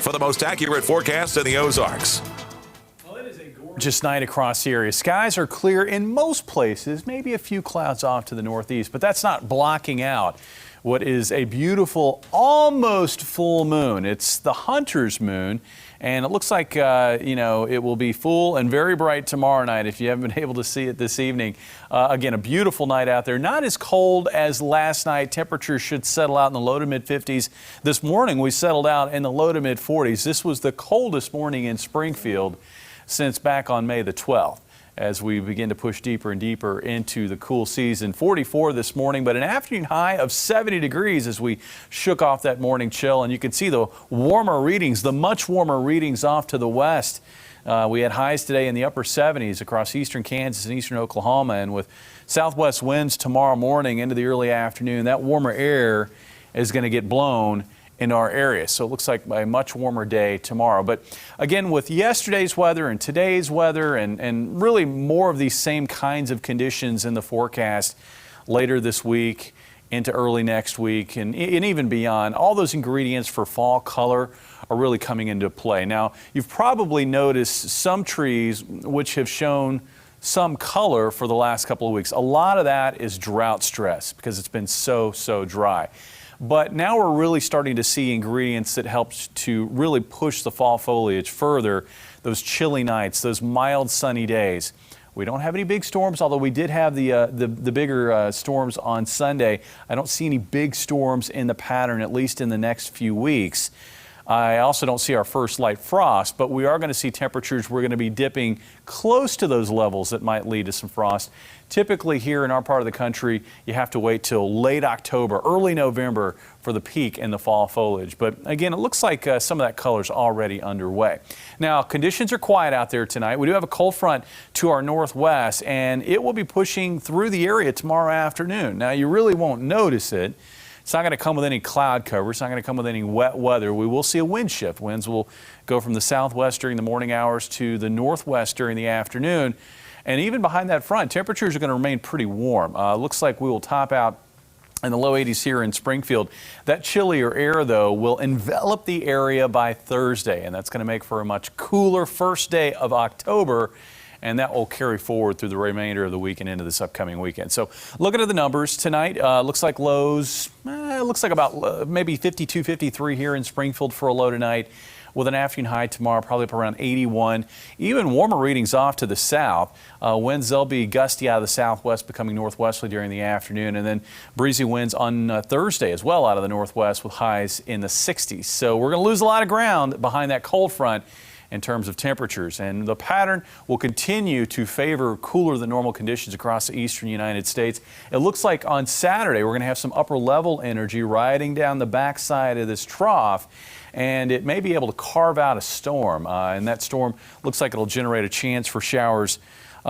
for the most accurate forecast in the Ozarks. Gorgeous night across the area. Skies are clear in most places, maybe a few clouds off to the northeast, but that's not blocking out what is a beautiful, almost full moon. It's the Hunter's moon, and it looks like, it will be full and very bright tomorrow night if you haven't been able to see it this evening. Again, a beautiful night out there. Not as cold as last night. Temperatures should settle out in the low to mid 50s. This morning, we settled out in the low to mid 40s. This was the coldest morning in Springfield since back on May the 12th, as we begin to push deeper and deeper into the cool season. 44 this morning, but an afternoon high of 70 degrees as we shook off that morning chill. And you can see the warmer readings, the much warmer readings off to the west. We had highs today in the upper 70s across eastern Kansas and eastern Oklahoma, and with southwest winds tomorrow morning into the early afternoon, that warmer air is going to get blown in our area. So it looks like a much warmer day tomorrow. But again, with yesterday's weather and today's weather and really more of these same kinds of conditions in the forecast later this week into early next week and even beyond, all those ingredients for fall color are really coming into play. Now, you've probably noticed some trees which have shown some color for the last couple of weeks. A lot of that is drought stress because it's been so dry. But now we're really starting to see ingredients that help to really push the fall foliage further. Those chilly nights, those mild sunny days. We don't have any big storms, although we did have the bigger storms on Sunday. I don't see any big storms in the pattern, at least in the next few weeks. I also don't see our first light frost, but we are going to see temperatures. We're going to be dipping close to those levels that might lead to some frost. Typically here in our part of the country, you have to wait till late October, early November for the peak in the fall foliage. But again, it looks like some of that color is already underway. Now, conditions are quiet out there tonight. We do have a cold front to our northwest, and it will be pushing through the area tomorrow afternoon. Now, you really won't notice it. It's not going to come with any cloud cover. It's not going to come with any wet weather. We will see a wind shift. Winds will go from the southwest during the morning hours to the northwest during the afternoon. And even behind that front, temperatures are going to remain pretty warm. Looks like we will top out in the low 80s here in Springfield. That chillier air, though, will envelop the area by Thursday, and that's going to make for a much cooler first day of October. And that will carry forward through the remainder of the week and into this upcoming weekend. So looking at the numbers tonight, looks like lows, looks like about maybe 52, 53 here in Springfield for a low tonight, with an afternoon high tomorrow, probably up around 81. Even warmer readings off to the south. Winds, they'll be gusty out of the southwest, becoming northwesterly during the afternoon, and then breezy winds on Thursday as well out of the northwest with highs in the 60s. So we're going to lose a lot of ground behind that cold front in terms of temperatures, and the pattern will continue to favor cooler than normal conditions across the eastern United States. It looks like on Saturday we're going to have some upper level energy riding down the backside of this trough, and it may be able to carve out a storm, and that storm looks like it'll generate a chance for showers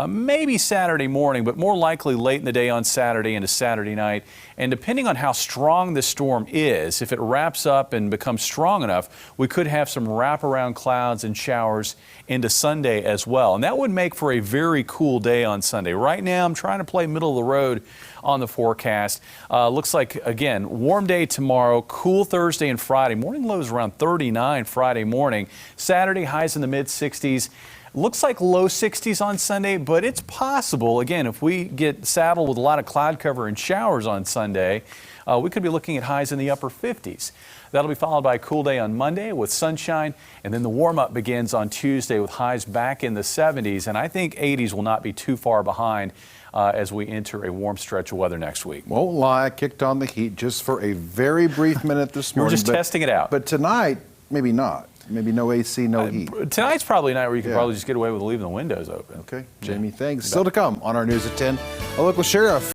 maybe Saturday morning, but more likely late in the day on Saturday into Saturday night. And depending on how strong this storm is, if it wraps up and becomes strong enough, we could have some wraparound clouds and showers into Sunday as well. And that would make for a very cool day on Sunday. Right now, I'm trying to play middle of the road on the forecast. Looks like, again, warm day tomorrow, cool Thursday and Friday. Morning lows around 39 Friday morning. Saturday, highs in the mid 60s. Looks like low 60s on Sunday, but it's possible, again, if we get saddled with a lot of cloud cover and showers on Sunday, we could be looking at highs in the upper 50s. That'll be followed by a cool day on Monday with sunshine, and then the warm-up begins on Tuesday with highs back in the 70s, and I think 80s will not be too far behind as we enter a warm stretch of weather next week. Won't lie, I kicked on the heat just for a very brief minute this morning. We're just testing it out. But tonight, maybe not. Maybe no AC, no heat. Tonight's probably a night where you can probably just get away with leaving the windows open. Okay, Jamie, thanks. Still to come on our News at 10, a local sheriff